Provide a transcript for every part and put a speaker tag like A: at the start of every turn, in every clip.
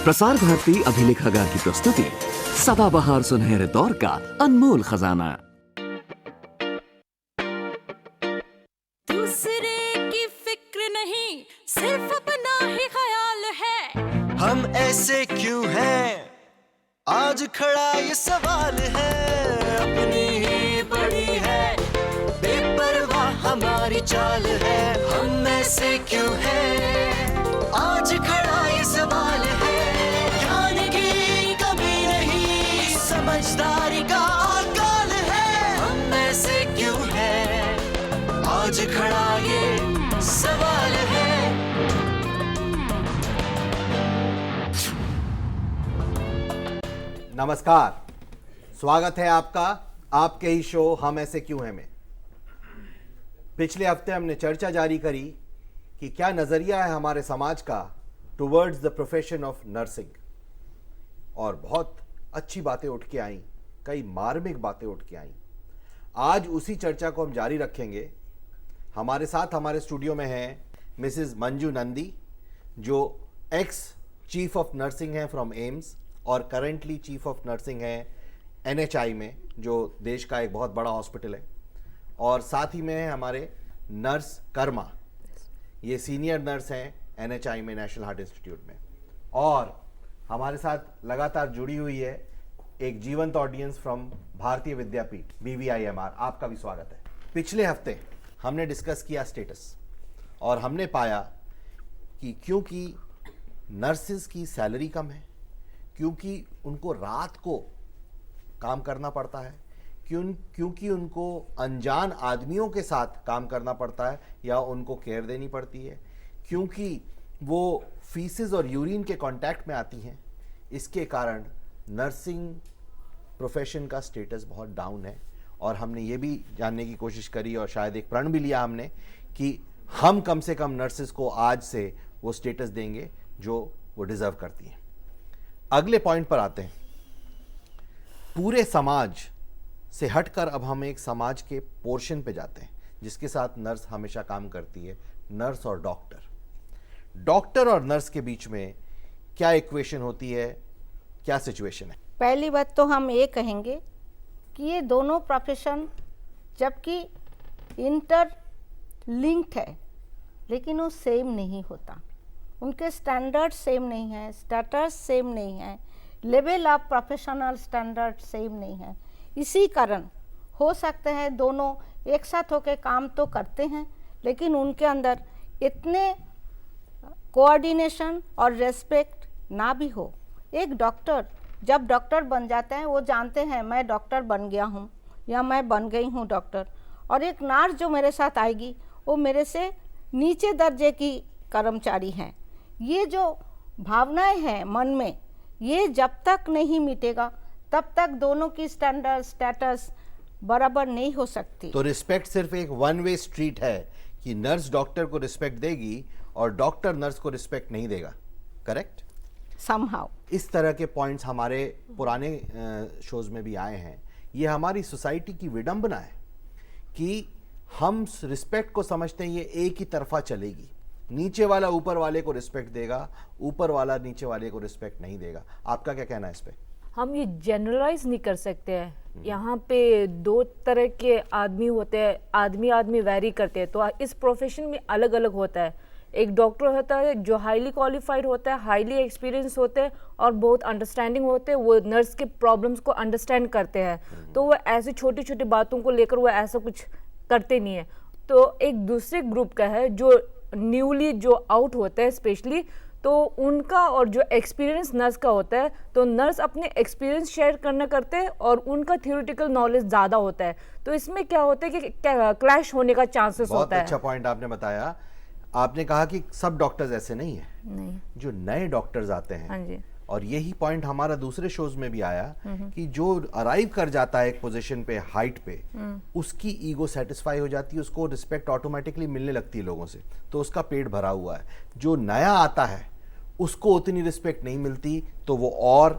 A: प्रसार भारती अभिलेखागार की प्रस्तुति सदाबहार सुनहरे दौर का अनमोल खजाना।
B: दूसरे की फिक्र नहीं, सिर्फ अपना ही ख्याल है।
C: हम ऐसे क्यों हैं, आज खड़ा ये सवाल है। अपनी ही पड़ी है, बेपरवाह हमारी चाल है। हम ऐसे क्यों हैं, आज खड़ा ये सवाल है। ज्ञान की कमी नहीं, समझदारी का अकाल है। हम ऐसे क्यों हैं, आज खड़ा ये सवाल है।
D: नमस्कार, स्वागत है आपका आपके ही शो हम ऐसे क्यों हैं में। पिछले हफ्ते हमने चर्चा जारी करी कि क्या नजरिया है हमारे समाज का towards the profession of nursing, और बहुत अच्छी बातें उठ के आई, कई मार्मिक बातें उठ के आई। आज उसी चर्चा को हम जारी रखेंगे। हमारे साथ हमारे स्टूडियो में हैं मिसेस मंजू नंदी, जो एक्स चीफ ऑफ नर्सिंग हैं फ्रॉम एम्स और करेंटली चीफ ऑफ नर्सिंग है NHI में, जो देश का एक बहुत बड़ा हॉस्पिटल है। और साथ ही में है हमारे नर्स कर्मा, ये सीनियर नर्स हैं NHI में, नेशनल हार्ट इंस्टीट्यूट में। और हमारे साथ लगातार जुड़ी हुई है एक जीवंत ऑडियंस फ्रॉम भारतीय विद्यापीठ BVIMR। आपका भी स्वागत है। पिछले हफ्ते हमने डिस्कस किया स्टेटस, और हमने पाया कि क्योंकि नर्सिस की सैलरी कम है, क्योंकि उनको रात को काम करना पड़ता है, क्योंकि उनको अनजान आदमियों के साथ काम करना पड़ता है या उनको केयर देनी पड़ती है, क्योंकि वो फीसेस और यूरिन के कांटेक्ट में आती हैं, इसके कारण नर्सिंग प्रोफेशन का स्टेटस बहुत डाउन है। और हमने ये भी जानने की कोशिश करी और शायद एक प्रण भी लिया हमने कि हम कम से कम नर्सिस को आज से वो स्टेटस देंगे जो वो डिजर्व करती हैं। अगले पॉइंट पर आते हैं। पूरे समाज से हटकर अब हम एक समाज के पोर्शन पे जाते हैं जिसके साथ नर्स हमेशा काम करती है, नर्स और डॉक्टर। डॉक्टर और नर्स के बीच में क्या इक्वेशन होती है, क्या सिचुएशन है?
E: पहली बात तो हम ये कहेंगे कि ये दोनों प्रोफेशन जबकि इंटर लिंक्ड है, लेकिन वो सेम नहीं होता। उनके स्टैंडर्ड सेम नहीं है, स्टेटस सेम नहीं है, level of professional standard same नहीं है। इसी कारण हो सकते हैं दोनों एक साथ होकर काम तो करते हैं, लेकिन उनके अंदर इतने कोऑर्डिनेशन और रेस्पेक्ट ना भी हो। एक डॉक्टर जब डॉक्टर बन जाते हैं, वो जानते हैं मैं डॉक्टर बन गया हूँ या मैं बन गई हूँ डॉक्टर, और एक नर्स जो मेरे साथ आएगी वो मेरे से नीचे दर्जे की कर्मचारी हैं। ये जो भावनाएं हैं मन में, ये जब तक नहीं मिटेगा तब तक दोनों की स्टैंडर्ड स्टेटस बराबर नहीं हो सकती।
D: तो रिस्पेक्ट सिर्फ एक वन वे स्ट्रीट है कि नर्स डॉक्टर को रिस्पेक्ट देगी और डॉक्टर नर्स को रिस्पेक्ट नहीं देगा, करेक्ट?
E: समहाउ
D: इस तरह के पॉइंट्स हमारे पुराने शोज में भी आए हैं। ये हमारी सोसाइटी की विडंबना है कि हम रिस्पेक्ट को समझते हैं ये एक ही तरफा चलेगी। नीचे वाला ऊपर वाले को रिस्पेक्ट देगा, ऊपर वाला नीचे वाले को रिस्पेक्ट नहीं देगा। आपका क्या कहना है इस पे?
F: हम ये जनरलाइज नहीं कर सकते हैं। यहाँ पे दो तरह के आदमी होते हैं, आदमी वेरी करते हैं, तो इस प्रोफेशन में अलग अलग होता है। एक डॉक्टर होता है जो हाईली क्वालिफाइड होता है, हाईली एक्सपीरियंस होते हैं और बहुत अंडरस्टैंडिंग होते हैं। वो नर्स के प्रॉब्लम्स को अंडरस्टैंड करते हैं, तो वो ऐसी छोटी छोटी बातों को लेकर वो ऐसा कुछ करते नहीं है। तो एक दूसरे ग्रुप का है जो न्यूली जो आउट होता है स्पेशली, तो उनका और जो एक्सपीरियंस नर्स का होता है, तो नर्स अपने एक्सपीरियंस शेयर करना करते हैं और उनका थ्योरेटिकल नॉलेज ज़्यादा होता है। तो इसमें क्या होता है कि क्लैश होने का चांसेस होता है।
D: बहुत अच्छा पॉइंट आपने बताया। आपने कहा कि सब डॉक्टर्स ऐसे नहीं है,
F: नहीं,
D: जो नए डॉक्टर्स आते हैं।
F: हाँ जी।
D: और यही पॉइंट हमारा दूसरे शोज में भी आया कि जो अराइव कर जाता है एक पोजीशन पे, हाइट पे, उसकी ईगो सेटिस्फाई हो जाती है, उसको रिस्पेक्ट ऑटोमेटिकली मिलने लगती है लोगों से, तो उसका पेट भरा हुआ है। जो नया आता है उसको उतनी रिस्पेक्ट नहीं मिलती, तो वो और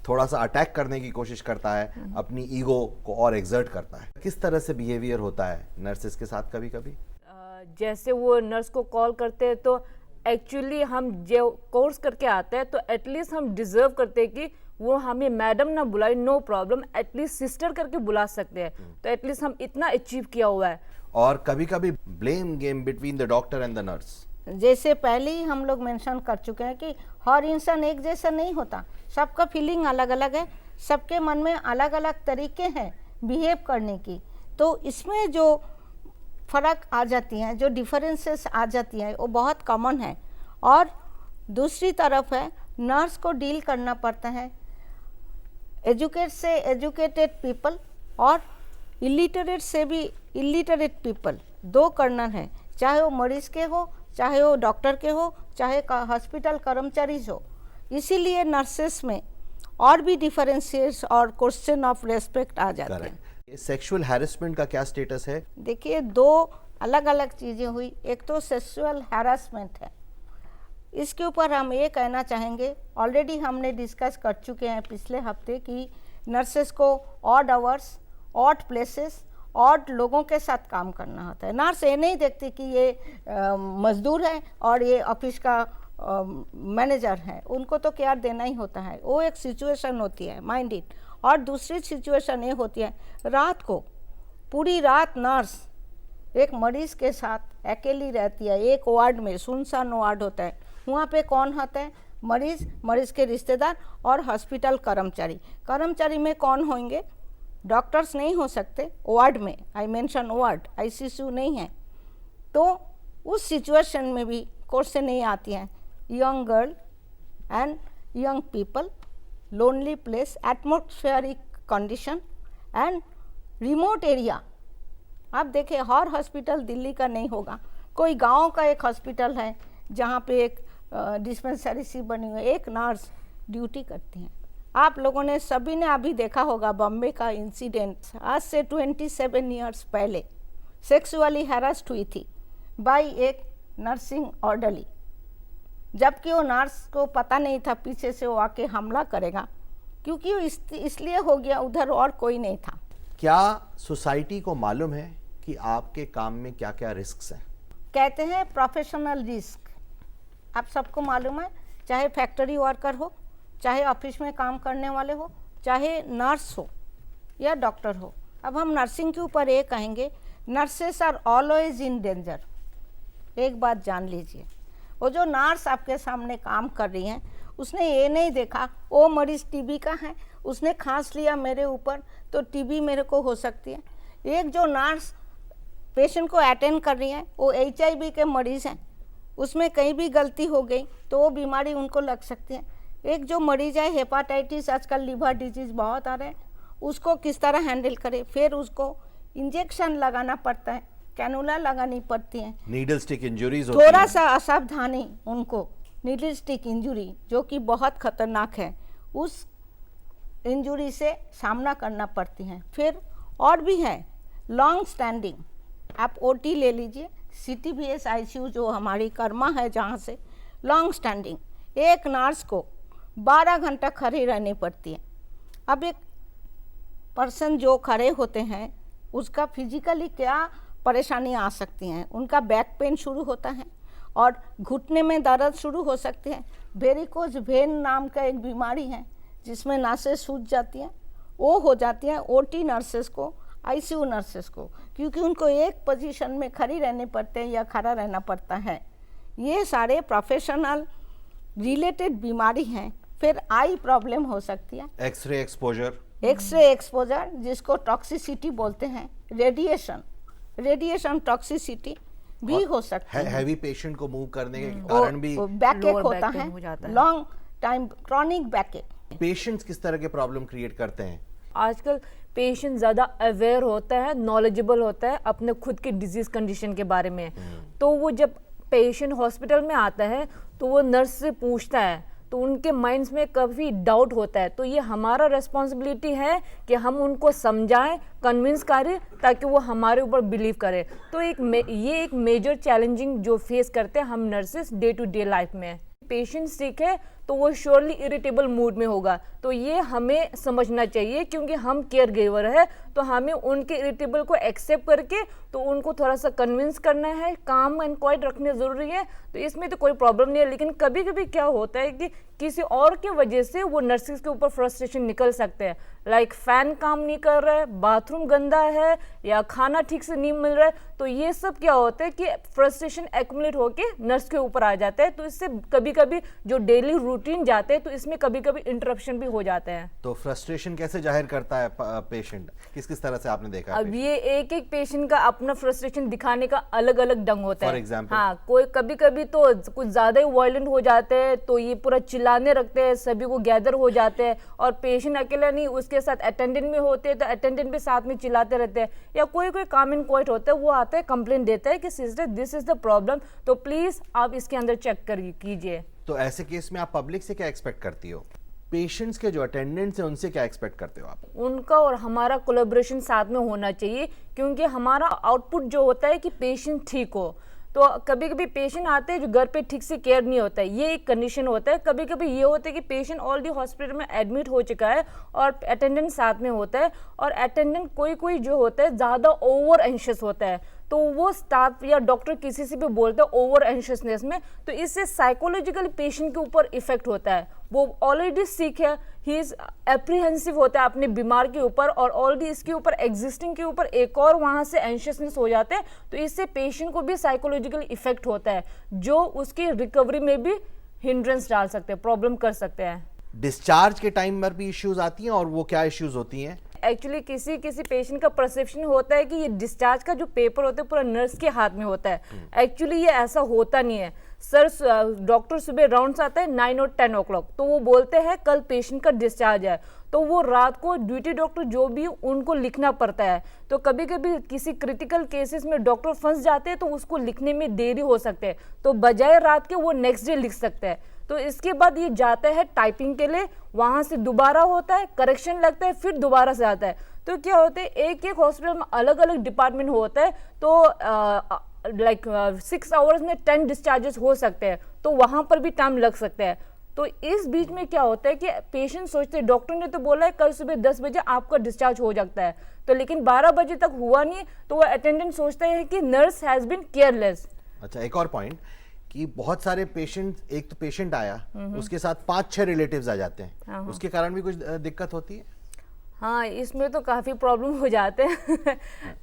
D: थोड़ा सा अटैक करने की कोशिश करता है, अपनी ईगो को और एक्सर्ट करता है। किस तरह से बिहेवियर होता है नर्सेस के साथ कभी कभी?
F: जैसे वो नर्स को कॉल करते हैं तो एक्चुअली हम जो कोर्स करके आते हैं तो एटलीस्ट हम डिजर्व करते हैं कि वो हमें मैडम ना बुलाए, नो प्रॉब्लम, एटलीस्ट सिस्टर करके बुला सकते हैं। तो एटलीस्ट हम इतना अचीव किया हुआ है।
D: और कभी कभी blame game between the doctor and the nurse.
E: जैसे पहले ही हम लोग मेंशन कर चुके हैं कि हर इंसान एक जैसा नहीं होता, सबका फीलिंग अलग अलग है, सबके मन में अलग अलग तरीके हैं बिहेव करने की। तो इसमें जो फ़र्क आ जाती हैं, जो डिफरेंसेस आ जाती हैं, वो बहुत कॉमन है। और दूसरी तरफ है नर्स को डील करना पड़ता है एजुकेट से एजुकेटेड पीपल और इलिटरेट से भी इलिटरेट पीपल, दो कर्नल हैं, चाहे वो मरीज़ के हो, चाहे वो डॉक्टर के हो, चाहे हॉस्पिटल कर्मचारी हो। इसीलिए नर्सेस में और भी डिफरेंशिएट्स और क्वेश्चन ऑफ रेस्पेक्ट आ जाते हैं।
D: सेक्सुअल हैरेसमेंट का क्या स्टेटस है?
E: देखिए, दो अलग अलग चीज़ें हुई। एक तो सेक्सुअल हैरेसमेंट है, इसके ऊपर हम ये कहना चाहेंगे, ऑलरेडी हमने डिस्कस कर चुके हैं पिछले हफ्ते कि नर्सेस को odd hours, odd places, odd लोगों के साथ काम करना होता है। नर्स ये नहीं देखती कि ये मजदूर है और ये ऑफिस का मैनेजर है, उनको तो केयर देना ही होता है। वो एक सिचुएशन होती है, माइंड इट। और दूसरी सिचुएशन ये होती है, रात को पूरी रात नर्स एक मरीज़ के साथ अकेली रहती है, एक वार्ड में, सुनसान वार्ड होता है, वहाँ पे कौन होता है? मरीज़, मरीज़ के रिश्तेदार और हॉस्पिटल कर्मचारी। कर्मचारी में कौन होंगे? डॉक्टर्स नहीं हो सकते वार्ड में, आई मेंशन वार्ड, आईसीयू नहीं है। तो उस सिचुएशन में भी क्वेश्चन नहीं आती हैं, young girl and young people, lonely place, atmospheric condition and remote area. आप देखें, हर हॉस्पिटल दिल्ली का नहीं होगा, कोई गांव का एक हॉस्पिटल है जहां पे एक डिस्पेंसरी सी बनी हुई है, एक नर्स ड्यूटी करती हैं। आप लोगों ने सभी ने अभी देखा होगा बॉम्बे का इंसिडेंट, आज से 27 ईयर्स पहले सेक्सुअली हैरेस्ड हुई थी बाय एक नर्सिंग ऑर्डरली, जबकि वो नर्स को पता नहीं था पीछे से वो आके हमला करेगा, क्योंकि वो इसलिए हो गया, उधर और कोई नहीं था।
D: क्या सोसाइटी को मालूम है कि आपके काम में क्या क्या रिस्क्स हैं?
E: कहते हैं प्रोफेशनल रिस्क, आप सबको मालूम है, चाहे फैक्ट्री वर्कर हो, चाहे ऑफिस में काम करने वाले हो, चाहे नर्स हो या डॉक्टर हो। अब हम नर्सिंग के ऊपर ये कहेंगे, nurses are always in danger. एक बात जान लीजिए, वो जो नर्स आपके सामने काम कर रही हैं, उसने ये नहीं देखा वो मरीज़ टीबी का है, उसने खांस लिया मेरे ऊपर तो टीबी मेरे को हो सकती है। एक जो नर्स पेशेंट को अटेंड कर रही है, वो HIV के मरीज़ हैं, उसमें कहीं भी गलती हो गई तो वो बीमारी उनको लग सकती है। एक जो मरीज़ है हेपाटाइटिस, आजकल लिवर डिजीज़ बहुत आ रहे हैं, उसको किस तरह हैंडल करें, फिर उसको इंजेक्शन लगाना पड़ता है, कैनुला लगानी पड़ती है,
D: नीडल स्टिक इंजरीज,
E: थोड़ा सा असावधानी उनको, नीडल स्टिक इंजरी जो कि बहुत खतरनाक है, उस इंजरी से सामना करना पड़ती हैं। फिर और भी है लॉन्ग स्टैंडिंग, आप OT ले लीजिए, CTBS ICU जो हमारी कर्मा है, जहाँ से लॉन्ग स्टैंडिंग, एक नर्स को 12 घंटा खड़ी रहनी पड़ती है। अब एक पर्सन जो खड़े होते हैं उसका फिजिकली क्या परेशानी आ सकती हैं, उनका बैक पेन शुरू होता है और घुटने में दर्द शुरू हो सकते हैं। वेरिकोज वेन नाम का एक बीमारी है जिसमें नासें सूज जाती हैं, वो हो जाती हैं OT नर्सेस को, ICU नर्सेस को, क्योंकि उनको एक पोजीशन में खड़ी रहने पड़ते हैं या खड़ा रहना पड़ता है। ये सारे प्रोफेशनल रिलेटेड बीमारी हैं। फिर आई प्रॉब्लम हो सकती है,
D: एक्सरे एक्सपोजर जिसको टॉक्सिसिटी बोलते हैं, रेडिएशन टॉक्सिसिटी भी हो सकती है। हैवी पेशेंट को मूव करने के कारण भी
E: बैकएक
F: lower
E: होता
F: back pain हो जाता
E: है,
F: है।
E: Long time chronic बैकएक।
D: पेशेंट्स किस तरह के प्रॉब्लम क्रिएट करते हैं?
F: आजकल पेशेंट ज़्यादा अवेयर होता है, नॉलेजेबल होता है अपने खुद के डिजीज कंडीशन के बारे में। तो वो जब पेशेंट हॉस्पिटल में आता है तो वो नर्स से पूछता है, तो उनके माइंड्स में काफ़ी डाउट होता है। तो ये हमारा रेस्पॉन्सिबिलिटी है कि हम उनको समझाएं, कन्विंस करें, ताकि वो हमारे ऊपर बिलीव करें। तो ये एक मेजर चैलेंजिंग जो फेस करते हैं हम nurses day to day life में। पेशेंट सिक है तो वो श्योरली इरिटेबल मूड में होगा। तो ये हमें समझना चाहिए, क्योंकि हम केयर गिवर है, तो हमें उनके इरिटेबल को एक्सेप्ट करके तो उनको थोड़ा सा कन्विंस करना है, काम एंड क्वाइट रखने ज़रूरी है। तो इसमें तो कोई प्रॉब्लम नहीं है। लेकिन कभी कभी क्या होता है कि किसी और की वजह से वो नर्सेज के ऊपर फ्रस्ट्रेशन निकल सकते हैं, लाइक फैन काम नहीं कर रहा है, बाथरूम गंदा है, या खाना ठीक से नहीं मिल रहा है। तो ये सब क्या होता है कि फ्रस्ट्रेशन एक्यूमुलेट होके नर्स के ऊपर आ जाता है। तो इससे कभी कभी जो डेली रूटीन जाते हैं तो इसमें कभी कभी इंटरप्शन भी हो जाते हैं।
D: तो फ्रस्ट्रेशन कैसे जाहिर करता है पेशेंट, किस किस तरह से आपने देखा है?
F: अब ये एक एक पेशेंट का अपना फ्रस्ट्रेशन दिखाने का अलग अलग ढंग होता है।
D: For example?
F: हाँ, कोई कभी कभी तो कुछ ज्यादा ही वायलेंट हो जाते हैं, तो ये पूरा चिल्लाने रखते हैं, सभी को गैदर हो जाते हैं, और पेशेंट अकेला नहीं, उसके साथ अटेंडेंट में होते हैं तो अटेंडेंट भी साथ में चिल्लाते रहते हैं। या कोई कोई काम इन क्वाइट होता है, वो आता है कंप्लेंट देता है कि sister this is the problem, तो प्लीज आप इसके अंदर चेक कीजिए।
D: तो ऐसे केस में आप पब्लिक से क्या एक्सपेक्ट करती हो? पेशेंट्स के जो अटेंडेंट्स हैं उनसे क्या एक्सपेक्ट करते हो आप?
F: उनका और हमारा कोलैबोरेशन साथ में होना चाहिए, क्योंकि हमारा आउटपुट जो होता है कि पेशेंट ठीक हो। तो कभी कभी पेशेंट आते हैं जो घर पे ठीक से केयर नहीं होता है, ये एक कंडीशन होता है। कभी कभी ये होता है कि पेशेंट ऑलरेडी हॉस्पिटल में एडमिट हो चुका है और अटेंडेंट साथ में होता है, और अटेंडेंट कोई कोई जो होता है ज़्यादा ओवर एंशियस होता है, तो वो स्टाफ या डॉक्टर किसी से भी बोलते हैं ओवर एंशियसनेस में, तो इससे साइकोलॉजिकली पेशेंट के ऊपर इफेक्ट होता है। वो ऑलरेडी सिक है, ही इज एप्रीहेंसिव होता है अपने बीमार के ऊपर, और ऑलरेडी इसके ऊपर एग्जिस्टिंग के ऊपर एक और वहाँ से एंशियसनेस हो जाते हैं, तो इससे पेशेंट को भी साइकोलॉजिकली इफेक्ट होता है, जो उसकी रिकवरी में भी हिंड्रेंस डाल सकते हैं, प्रॉब्लम कर सकते हैं।
D: डिस्चार्ज के टाइम पर भी इश्यूज आती हैं, और वो क्या इश्यूज होती हैं?
F: एक्चुअली किसी किसी पेशेंट का परसेप्शन होता है कि ये डिस्चार्ज का जो पेपर होता है पूरा नर्स के हाथ में होता है। एक्चुअली ये ऐसा होता नहीं है सर। डॉक्टर सुबह राउंड्स आता है 9 और 10 o'clock, तो वो बोलते हैं कल पेशेंट का डिस्चार्ज है, तो वो रात को ड्यूटी डॉक्टर जो भी उनको लिखना पड़ता है। तो कभी कभी किसी क्रिटिकल केसेस में डॉक्टर फंस जाते हैं तो उसको लिखने में देरी हो सकते हैं, तो बजाय रात के वो नेक्स्ट डे लिख सकते हैं। तो इसके बाद ये जाता है टाइपिंग के लिए, वहाँ से दोबारा होता है, करेक्शन लगता है, फिर दोबारा से आता है। तो क्या होता है, एक एक हॉस्पिटल में अलग अलग डिपार्टमेंट होता है, तो लाइक 6 hours में 10 डिस्चार्जेस हो सकते हैं, तो वहाँ पर भी टाइम लग सकता है। तो इस बीच में क्या होता है कि पेशेंट सोचते हैं डॉक्टर ने तो बोला है कल सुबह 10 बजे आपका डिस्चार्ज हो जाता है, तो लेकिन 12 बजे तक हुआ नहीं, तो वो अटेंडेंट सोचता है कि नर्स हैज बीन केयरलेस।
D: अच्छा, एक और पॉइंट कि बहुत सारे पेशेंट, एक तो पेशेंट आया उसके साथ 5-6 रिलेटिव्स आ जाते हैं, उसके कारण भी कुछ दिक्कत होती है?
F: हाँ, इसमें तो काफ़ी प्रॉब्लम हो जाते हैं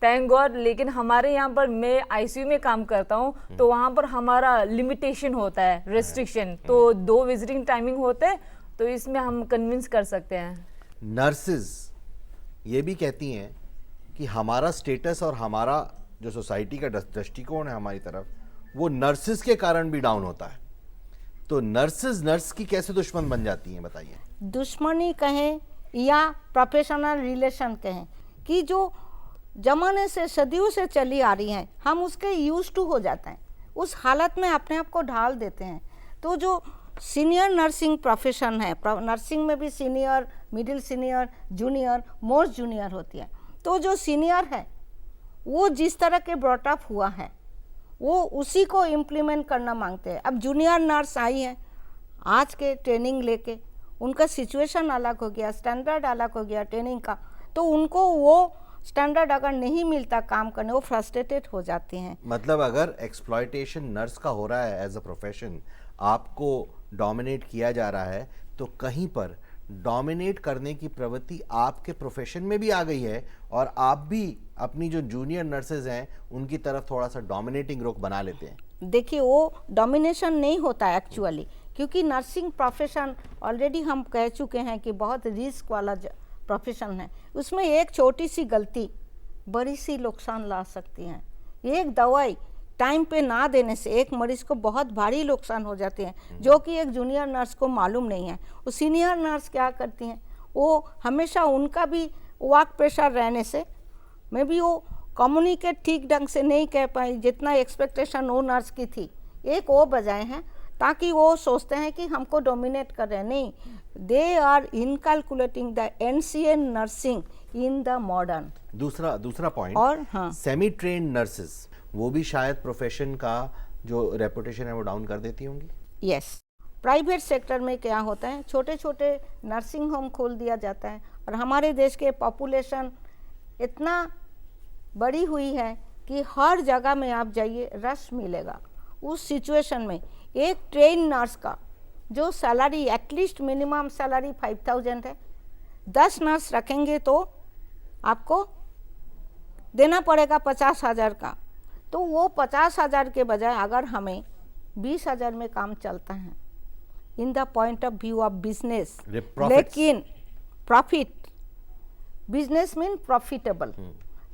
F: थैंक गॉड। लेकिन हमारे यहाँ पर, मैं आईसीयू में काम करता हूँ, तो वहाँ पर हमारा लिमिटेशन होता है, रेस्ट्रिक्शन, तो 2 विजिटिंग टाइमिंग होते हैं, तो इसमें हम कन्विंस कर सकते हैं।
D: नर्सेज ये भी कहती हैं कि हमारा स्टेटस और हमारा जो सोसाइटी का दृष्टिकोण है हमारी तरफ, वो नर्सेज के कारण भी डाउन होता है। तो नर्सेज नर्स की कैसे दुश्मन बन जाती हैं, बताइए।
E: दुश्मनी कहें या प्रोफेशनल रिलेशन कहें, कि जो जमाने से सदियों से चली आ रही हैं, हम उसके यूज टू हो जाते हैं, उस हालत में अपने आप को ढाल देते हैं। तो जो सीनियर नर्सिंग प्रोफेशन है, नर्सिंग में भी senior, middle senior, junior, most junior होती है। तो जो सीनियर है वो जिस तरह के ब्रॉटअप हुआ है वो उसी को इम्प्लीमेंट करना मांगते हैं। अब जूनियर नर्स आई हैं आज के ट्रेनिंग लेके, उनका सिचुएशन अलग हो गया, स्टैंडर्ड अलग हो गया ट्रेनिंग का, तो उनको वो स्टैंडर्ड अगर नहीं मिलता काम करने, वो फ्रस्ट्रेटेड हो जाती हैं।
D: मतलब अगर एक्सप्लॉयटेशन नर्स का हो रहा है एज अ प्रोफेशन, आपको डोमिनेट किया जा रहा है, तो कहीं पर डोमिनेट करने की प्रवृत्ति आपके प्रोफेशन में भी आ गई है, और आप भी अपनी जो जूनियर नर्सेज हैं उनकी तरफ थोड़ा सा डोमिनेटिंग रुख बना लेते हैं।
E: देखिए, वो डोमिनेशन नहीं होता एक्चुअली, क्योंकि नर्सिंग प्रोफेशन ऑलरेडी हम कह चुके हैं कि बहुत रिस्क वाला प्रोफेशन है। उसमें एक छोटी सी गलती बड़ी सी नुकसान ला सकती है। एक दवाई टाइम पे ना देने से एक मरीज को बहुत भारी नुकसान हो जाते हैं, जो कि एक जूनियर नर्स को मालूम नहीं है। वो सीनियर नर्स क्या करती हैं, वो हमेशा उनका भी वर्क प्रेशर रहने से में भी वो कम्युनिकेट ठीक ढंग से नहीं कह पाई जितना एक्सपेक्टेशन वो नर्स की थी। एक वो बजाय हैं ताकि वो सोचते हैं कि हमको डोमिनेट कर रहे हैं, नहीं, they are inculcating the ancient nursing in the modern.
D: दूसरा पॉइंट,
E: और हाँ,
D: सेमी ट्रेन्ड नर्सेस, वो भी शायद प्रोफेशन का जो रेपुटेशन है वो डाउन कर देती होंगी।
E: यस, प्राइवेट सेक्टर में क्या होता है, छोटे छोटे नर्सिंग होम खोल दिया जाता है और हमारे देश के पॉपुलेशन इतना बड़ी हुई है कि हर जगह में आप जाइए रश मिलेगा। उस सिचुएशन में एक ट्रेन नर्स का जो सैलरी एटलीस्ट मिनिमम सैलरी 5000 है, 10 नर्स रखेंगे तो आपको देना पड़ेगा 50,000 का। तो वो 50,000 के बजाय अगर हमें 20,000 में काम चलता है in the point of view of business, लेकिन प्रॉफिट, बिजनेस मीन प्रॉफिटेबल,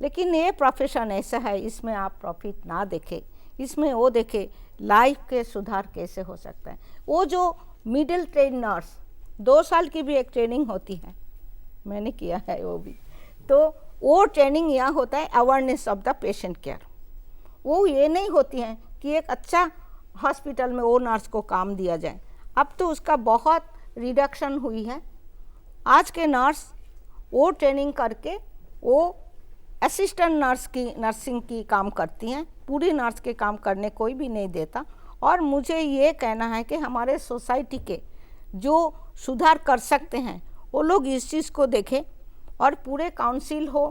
E: लेकिन ये प्रोफेशन ऐसा है इसमें आप प्रॉफिट ना देखे, इसमें वो देखे लाइफ के सुधार कैसे हो सकता है। वो जो मिडिल ट्रेन नर्स 2 साल की भी एक ट्रेनिंग होती है, मैंने किया है वो भी, तो वो ट्रेनिंग यहाँ होता है awareness of the patient care. वो ये नहीं होती है कि एक अच्छा हॉस्पिटल में वो नर्स को काम दिया जाए, अब तो उसका बहुत रिडक्शन हुई है। आज के नर्स वो ट्रेनिंग करके वो असिस्टेंट नर्स की नर्सिंग की काम करती हैं, पूरी नर्स के काम करने कोई भी नहीं देता। और मुझे ये कहना है कि हमारे सोसाइटी के जो सुधार कर सकते हैं वो लोग इस चीज़ को देखें और पूरे काउंसिल हो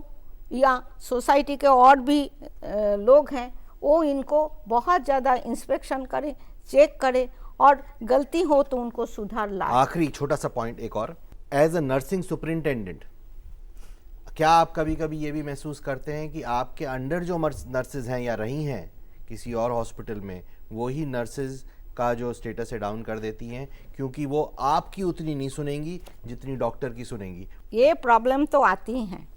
E: या सोसाइटी के और भी लोग हैं वो इनको बहुत ज़्यादा इंस्पेक्शन करें, चेक करें और गलती हो तो उनको सुधार लाए।
D: आखिरी छोटा सा पॉइंट एक और, एज अ नर्सिंग सुपरिंटेंडेंट क्या आप कभी कभी ये भी महसूस करते हैं कि आपके अंडर जो नर्सेज हैं या रही हैं किसी और हॉस्पिटल में, वही नर्सेज का जो स्टेटस है डाउन कर देती हैं क्योंकि वो आपकी उतनी नहीं सुनेंगी जितनी डॉक्टर की सुनेंगी?
E: ये प्रॉब्लम तो आती ही हैं।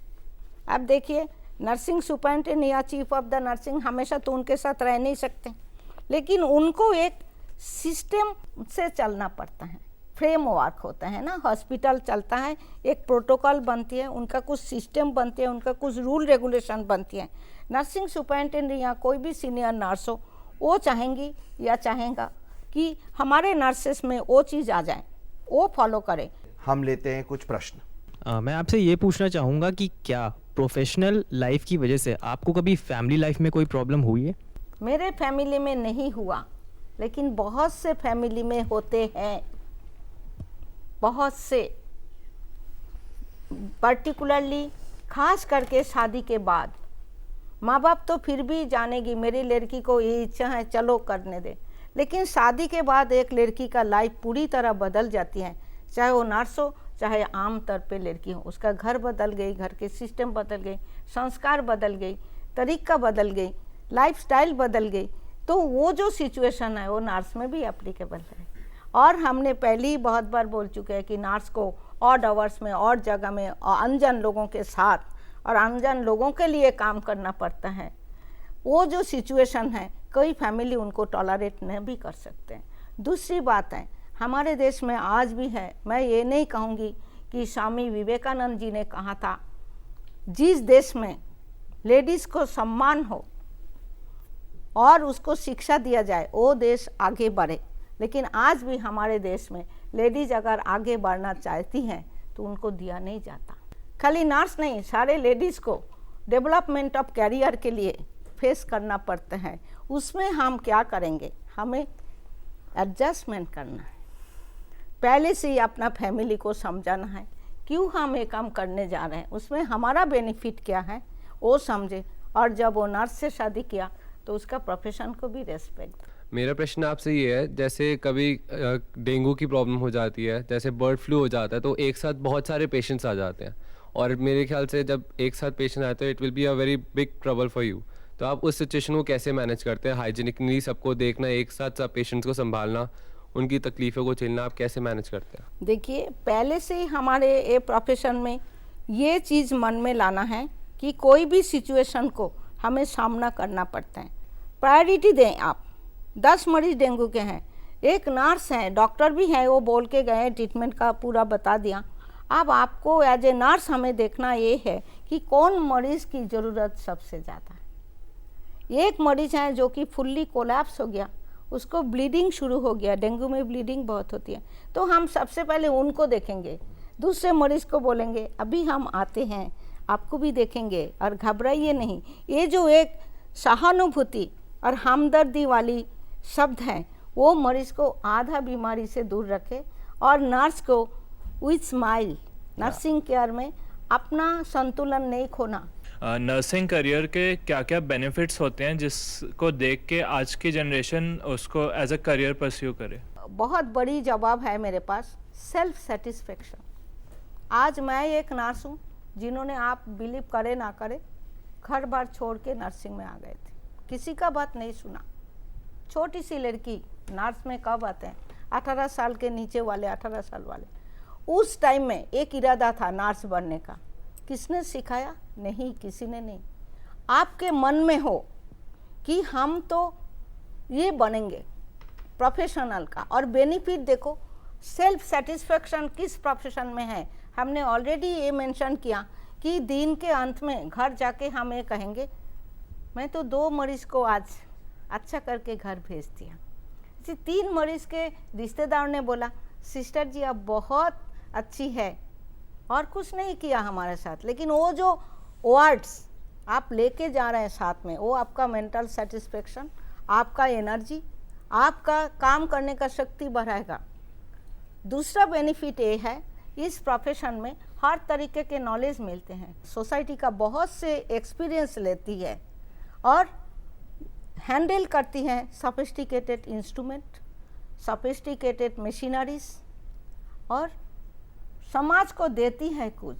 E: अब देखिए नर्सिंग सुपरिटेंडेंट या चीफ ऑफ द नर्सिंग हमेशा तो उनके साथ रह नहीं सकते, लेकिन उनको एक सिस्टम से चलना पड़ता है, फ्रेमवर्क होता है ना, हॉस्पिटल चलता है, एक प्रोटोकॉल बनती है, उनका कुछ सिस्टम बनती है, उनका कुछ रूल रेगुलेशन बनती है। नर्सिंग सुपरिटेंडेंट या कोई भी सीनियर नर्स हो वो चाहेंगी या चाहेगा कि हमारे नर्सेस में वो चीज़ आ जाए, वो फॉलो करें।
D: हम लेते हैं कुछ प्रश्न।
G: मैं आपसे ये पूछना चाहूँगा कि क्या प्रोफेशनल लाइफ की वजह से आपको कभी फैमिली लाइफ में कोई प्रॉब्लम हुई है?
E: मेरे फैमिली में नहीं हुआ, लेकिन बहुत से फैमिली में होते हैं, बहुत से, पर्टिकुलरली खास करके शादी के बाद। माँ बाप तो फिर भी जानेगी मेरी लड़की को ये इच्छा है चलो करने दे, लेकिन शादी के बाद एक लड़की का लाइफ पूरी तरह बदल जाती है, चाहे वो नर्स हो चाहे आम तौर पे लड़की हो। उसका घर बदल गई, घर के सिस्टम बदल गई, संस्कार बदल गई, तरीका बदल गई, लाइफस्टाइल बदल गई। तो वो जो सिचुएशन है वो नर्स में भी एप्लीकेबल है। और हमने पहले ही बहुत बार बोल चुके हैं कि नर्स को ऑड आवर्स में, और जगह में, अनजान लोगों के साथ और अनजान लोगों के लिए काम करना पड़ता है। वो जो सिचुएशन है कई फैमिली उनको टॉलरेट नहीं भी कर सकते हैं। दूसरी बात है हमारे देश में आज भी है, मैं ये नहीं कहूँगी कि स्वामी विवेकानंद जी ने कहा था जिस देश में लेडीज़ को सम्मान हो और उसको शिक्षा दिया जाए वो देश आगे बढ़े। लेकिन आज भी हमारे देश में लेडीज़ अगर आगे बढ़ना चाहती हैं तो उनको दिया नहीं जाता। खाली नर्स नहीं, सारे लेडीज़ को डेवलपमेंट ऑफ कैरियर के लिए फेस करना पड़ता है। उसमें हम क्या करेंगे, हमें एडजस्टमेंट करना है, पहले से ही अपना फैमिली को समझाना है क्यों हम ये काम करने जा रहे हैं, उसमें हमारा बेनिफिट क्या है वो समझे। और जब वो नर्स से शादी किया तो उसका प्रोफेशन को भी रेस्पेक्ट।
H: मेरा प्रश्न आपसे ये है, जैसे कभी डेंगू की प्रॉब्लम हो जाती है, जैसे बर्ड फ्लू हो जाता है, तो एक साथ बहुत सारे पेशेंट्स आ जाते हैं और मेरे ख्याल से जब एक साथ पेशेंट आते हैं it will be a very big trouble for you. तो आप उस सिचुएशन को कैसे मैनेज करते हैं? हाइजीनिकली सबको देखना, एक साथ सब पेशेंट्स को संभालना, उनकी तकलीफ़ों को झेलना, आप कैसे मैनेज करते हैं?
E: देखिए पहले से ही हमारे ये प्रोफेशन में ये चीज़ मन में लाना है कि कोई भी सिचुएशन को हमें सामना करना पड़ता है। प्रायोरिटी दें आप। 10 मरीज डेंगू के हैं, एक नर्स है, डॉक्टर भी है, वो बोल के गए ट्रीटमेंट का पूरा बता दिया। अब आपको एज ए नर्स हमें देखना ये है कि कौन मरीज़ की ज़रूरत सबसे ज़्यादा है। एक मरीज़ है जो कि फुल्ली कोलैप्स हो गया, उसको ब्लीडिंग शुरू हो गया, डेंगू में ब्लीडिंग बहुत होती है, तो हम सबसे पहले उनको देखेंगे, दूसरे मरीज़ को बोलेंगे अभी हम आते हैं, आपको भी देखेंगे और घबराइए नहीं। ये जो एक सहानुभूति और हमदर्दी वाली शब्द हैं वो मरीज को आधा बीमारी से दूर रखे और नर्स को विथ स्माइल नर्सिंग केयर में अपना संतुलन नहीं खोना।
I: नर्सिंग करियर के क्या क्या बेनिफिट्स होते हैं जिसको देख के आज की जनरेशन उसको एज अ करियर परस्यू करे?
E: बहुत बड़ी जवाब है मेरे पास, सेल्फ सेटिस्फेक्शन। आज मैं एक नर्स हूँ जिन्होंने, आप बिलीव करे ना करे, घर बार छोड़ के नर्सिंग में आ गए थे, किसी का बात नहीं सुना। छोटी सी लड़की नर्स में कब आते हैं? 18 साल के नीचे वाले, 18 साल वाले। उस टाइम में एक इरादा था नर्स बनने का, किसने सिखाया? नहीं, किसी ने नहीं। आपके मन में हो कि हम तो ये बनेंगे प्रोफेशनल का, और बेनिफिट देखो, सेल्फ सेटिस्फेक्शन किस प्रोफेशन में है? हमने ऑलरेडी ये मेंशन किया कि दिन के अंत में घर जाके हम ये कहेंगे, मैं तो 2 मरीज को आज अच्छा करके घर भेज दिया। 3 मरीज के रिश्तेदार ने बोला, सिस्टर जी आप बहुत अच्छी है, और कुछ नहीं किया हमारे साथ, लेकिन वो जो वर्ड्स आप लेके जा रहे हैं साथ में, वो आपका मेंटल सेटिस्फेक्शन, आपका एनर्जी, आपका काम करने का शक्ति बढ़ाएगा। दूसरा बेनिफिट ये है, इस प्रोफेशन में हर तरीके के नॉलेज मिलते हैं, सोसाइटी का बहुत से एक्सपीरियंस लेती है और हैंडल करती हैं सोफिस्टिकेटेड इंस्ट्रूमेंट, सोफिस्टिकेटेड मशीनरीज, और समाज को देती है कुछ।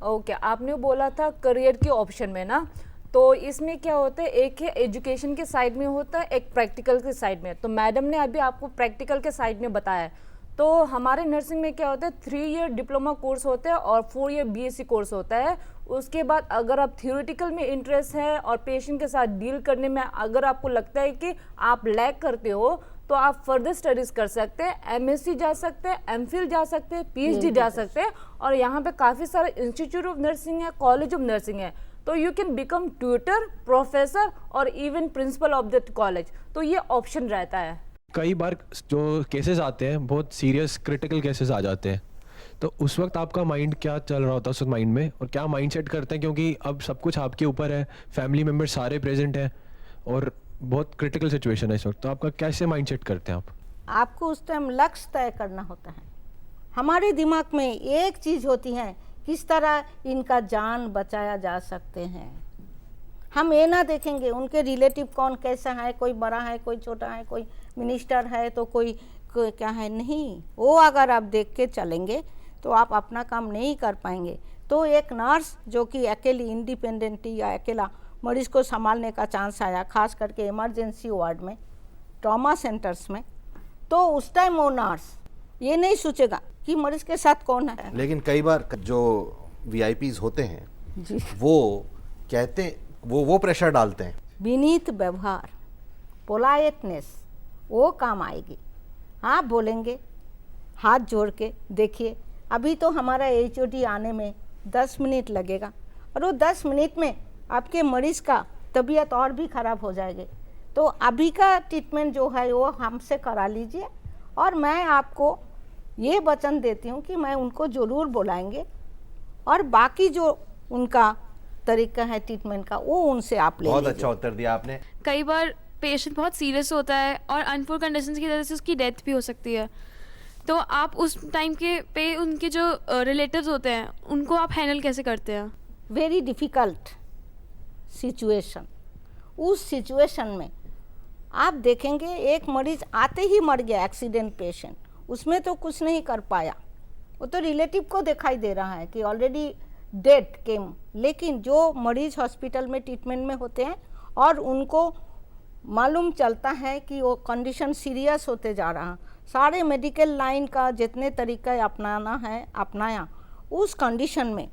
F: ओके, आपने बोला था करियर के ऑप्शन में ना, तो इसमें क्या होता है, एक है एजुकेशन के साइड में होता है, एक प्रैक्टिकल के साइड में। तो मैडम ने अभी आपको प्रैक्टिकल के साइड में बताया है। तो हमारे नर्सिंग में क्या होता है, 3 ईयर डिप्लोमा कोर्स होता है और 4 ईयर बीएससी कोर्स होता है। उसके बाद अगर आप थियोरेटिकल में इंटरेस्ट है और पेशेंट के साथ डील करने में अगर आपको लगता है कि आप लैक करते हो, तो आप फर्दर स्टडीज़ कर सकते हैं, एमएससी जा सकते हैं, एमफिल जा सकते हैं, पीएचडी जा सकते हैं, और यहाँ पे काफ़ी सारे इंस्टीट्यूट ऑफ नर्सिंग है, कॉलेज ऑफ नर्सिंग है। तो you can become tutor, professor और even principal of that college. तो ये ऑप्शन रहता है।
J: कई बार जो केसेस आते हैं बहुत सीरियस क्रिटिकल केसेस आ जाते हैं, तो उस वक्त आपका माइंड क्या चल रहा होता है उस माइंड में, और क्या माइंड सेट करते हैं? क्योंकि अब सब कुछ आपके ऊपर है, फैमिली मेम्बर्स सारे प्रेजेंट हैं और बहुत क्रिटिकल सिचुएशन है इस वक्त, तो आपका कैसे माइंड सेट करते हैं आप?
E: आपको उस टाइम लक्ष्य तय करना होता है। हमारे दिमाग में एक चीज़ होती है, किस तरह इनका जान बचाया जा सकते हैं। हम ये ना देखेंगे उनके रिलेटिव कौन कैसा है, कोई बड़ा है, कोई छोटा है, कोई मिनिस्टर है, तो कोई क्या है, नहीं। वो अगर आप देख के चलेंगे तो आप अपना काम नहीं कर पाएंगे। तो एक नर्स जो कि अकेली इंडिपेंडेंटली या अकेला मरीज को संभालने का चांस आया, खास करके इमरजेंसी वार्ड में, ट्रॉमा सेंटर्स में, तो उस टाइम वो नर्स ये नहीं सोचेगा कि मरीज के साथ कौन है।
D: लेकिन कई बार जो वीआईपीज होते हैं
E: जी,
D: वो कहते, वो प्रेशर डालते हैं।
E: विनीत व्यवहार, पोलाइटनेस, वो काम आएगी। आप बोलेंगे हाथ जोड़ के, देखिए अभी तो हमारा एचओडी आने में 10 मिनट लगेगा, और वो 10 मिनट में आपके मरीज़ का तबीयत और भी ख़राब हो जाएगी। तो अभी का ट्रीटमेंट जो है वो हमसे करा लीजिए, और मैं आपको ये वचन देती हूँ कि मैं उनको ज़रूर बुलाएंगे, और बाकी जो उनका तरीका है ट्रीटमेंट का वो उनसे आप ले लीजिए।
D: बहुत अच्छा उत्तर दिया आपने।
K: कई बार पेशेंट बहुत सीरियस होता है और अनफोर कंडीशंस की वजह से उसकी डेथ भी हो सकती है, तो आप उस टाइम के पे उनके जो रिलेटिव्स होते हैं उनको आप हैंडल कैसे करते हैं?
E: Very difficult situation. उस सिचुएशन में आप देखेंगे एक मरीज़ आते ही मर गया, एक्सीडेंट पेशेंट, उसमें तो कुछ नहीं कर पाया, वो तो रिलेटिव को दिखाई दे रहा है कि ऑलरेडी डेड केम। लेकिन जो मरीज़ हॉस्पिटल में ट्रीटमेंट में होते हैं और उनको मालूम चलता है कि वो कंडीशन सीरियस होते जा रहा, सारे मेडिकल लाइन का जितने तरीका अपनाना है अपनाया। उस कंडीशन में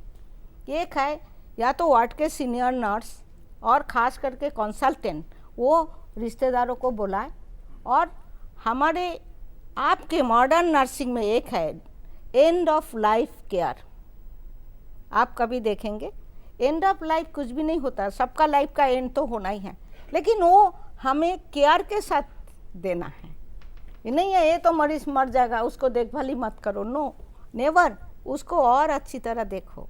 E: एक है, या तो वार्ड के सीनियर नर्स और ख़ास करके कंसल्टेंट वो रिश्तेदारों को बुलाए, और हमारे आपके मॉडर्न नर्सिंग में एक है एंड ऑफ लाइफ केयर। आप कभी देखेंगे एंड ऑफ लाइफ कुछ भी नहीं होता, सबका लाइफ का एंड तो होना ही है, लेकिन वो हमें केयर के साथ देना है। ये नहीं है ये तो मरीज मर जाएगा उसको देखभाल ही मत करो, नो नेवर, उसको और अच्छी तरह देखो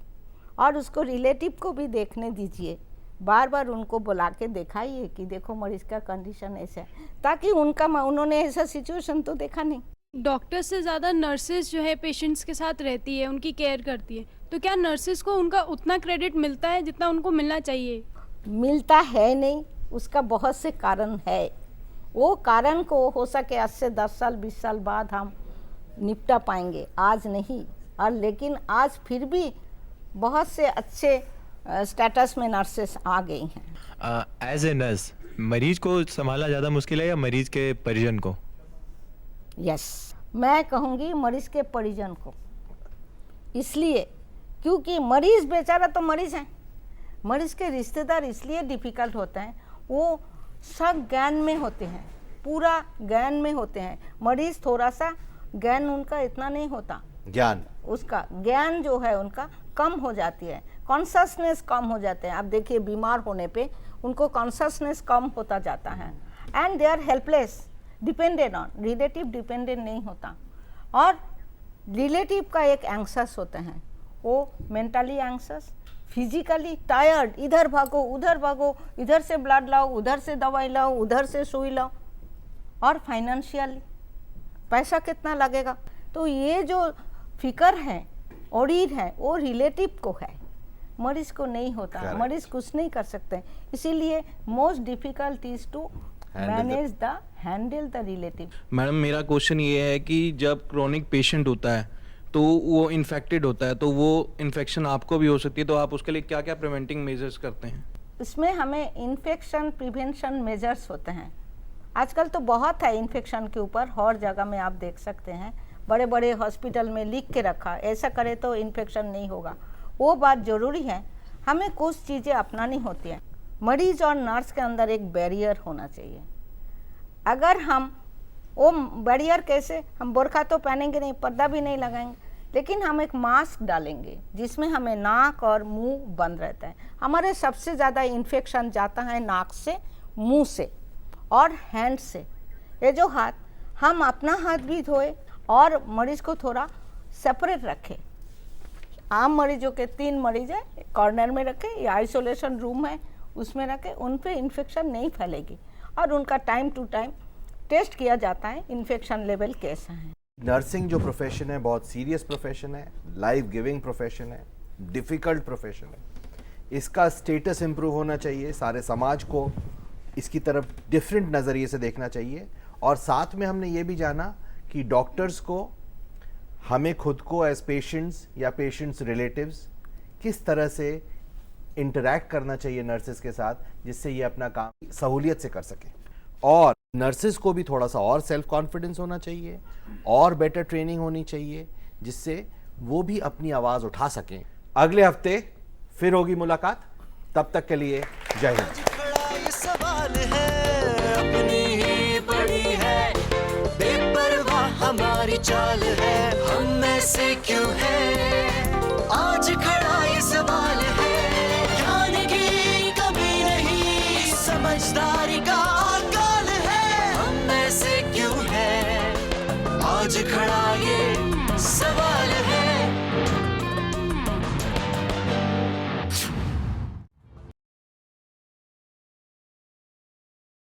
E: और उसको रिलेटिव को भी देखने दीजिए बार बार उनको बुला के दिखाइए कि देखो मरीज का कंडीशन ऐसा है, ताकि उन्होंने ऐसा सिचुएशन तो देखा नहीं।
L: डॉक्टर से ज़्यादा नर्सेज जो है पेशेंट्स के साथ रहती है, उनकी केयर करती है, तो क्या नर्सेज को उनका उतना क्रेडिट मिलता है जितना उनको मिलना चाहिए?
E: मिलता है नहीं, उसका बहुत से कारण है। वो कारण को हो सके आज से 10 साल 20 साल बाद हम निपटा पाएंगे, आज नहीं। और लेकिन आज फिर भी बहुत से अच्छे स्टेटस में नर्सेस आ गई हैं।
G: एज ए नर्स मरीज को संभालना ज़्यादा मुश्किल है या मरीज के परिजन को?
E: यस, मैं कहूँगी मरीज के परिजन को, इसलिए क्योंकि मरीज बेचारा तो मरीज है, मरीज के रिश्तेदार इसलिए डिफ़िकल्ट होते हैं, वो सब ज्ञान में होते हैं, पूरा ज्ञान में होते हैं। मरीज थोड़ा सा ज्ञान उनका इतना नहीं होता, उसका ज्ञान जो है उनका कम हो जाती है, कॉन्शसनेस कम हो जाते हैं। आप देखिए बीमार होने पे उनको कॉन्शसनेस कम होता जाता है and they are helpless, dependent on relative, dependent नहीं होता। और रिलेटिव का एक एंग्सस होते हैं, वो मेंटली एंग्सस, फिजिकली टायर्ड, इधर भागो उधर भागो, इधर से ब्लड लाओ उधर से दवाई लाओ उधर से सुई लाओ, और फाइनेंशियली पैसा कितना लगेगा। तो ये जो फिक्र है ओडीर है वो रिलेटिव को है, मरीज को नहीं होता, मरीज कुछ नहीं कर सकते। इसीलिए most difficult is to manage the handle the relative.
M: Madam मेरा क्वेश्चन ये है कि जब क्रोनिक पेशेंट होता है तो वो इन्फेक्टेड होता है, तो वो इन्फेक्शन आपको भी हो सकती है, तो आप उसके लिए क्या क्या प्रिवेंटिंग मेजर्स करते हैं?
E: इसमें हमें इन्फेक्शन प्रिवेंशन मेजर्स होते हैं, आजकल तो बहुत है इन्फेक्शन के ऊपर, हर जगह में आप देख सकते हैं, बड़े बड़े हॉस्पिटल में लिख के रखा, ऐसा करे तो इन्फेक्शन नहीं होगा। वो बात ज़रूरी है, हमें कुछ चीज़ें अपनानी होती हैं। मरीज और नर्स के अंदर एक बैरियर होना चाहिए। अगर हम वो बैरियर कैसे, हम बुर्का तो पहनेंगे नहीं, पर्दा भी नहीं लगाएंगे, लेकिन हम एक मास्क डालेंगे जिसमें हमें नाक और मुंह बंद रहता है। हमारे सबसे ज़्यादा इन्फेक्शन जाता है नाक से, मुंह से और हैंड से। ये जो हाथ, हम अपना हाथ भी धोए और मरीज को थोड़ा सेपरेट रखें। आम मरीजों के 3 मरीज है, कॉर्नर में रखें या आइसोलेशन रूम है उसमें रखें, उन पे इन्फेक्शन नहीं फैलेगी। और उनका टाइम टू टाइम टेस्ट किया जाता है इन्फेक्शन लेवल कैसा है।
D: नर्सिंग जो प्रोफेशन है बहुत सीरियस प्रोफेशन है, लाइफ गिविंग प्रोफेशन है, डिफ़िकल्ट प्रोफेशन है। इसका स्टेटस इम्प्रूव होना चाहिए, सारे समाज को इसकी तरफ डिफरेंट नज़रिए से देखना चाहिए। और साथ में हमने ये भी जाना कि डॉक्टर्स को हमें खुद को एज पेशेंट्स या पेशेंट्स रिलेटिव्स किस तरह से इंटरैक्ट करना चाहिए नर्सेज के साथ, जिससे ये अपना काम सहूलियत से कर सकें। और नर्सेज को भी थोड़ा सा और सेल्फ कॉन्फिडेंस होना चाहिए और बेटर ट्रेनिंग होनी चाहिए, जिससे वो भी अपनी आवाज़ उठा सकें। अगले हफ्ते फिर होगी मुलाकात, तब तक के लिए जय हिंद।
C: सवाल है अपनी ही पड़ी है, बेपरवाह हमारी चाल है, हम में से क्यों है आज खड़ा ये सवाल है, ज्ञान की कमी नहीं समझदारी का अकाल है, हम में से क्यों है आज खड़ा ये सवाल है।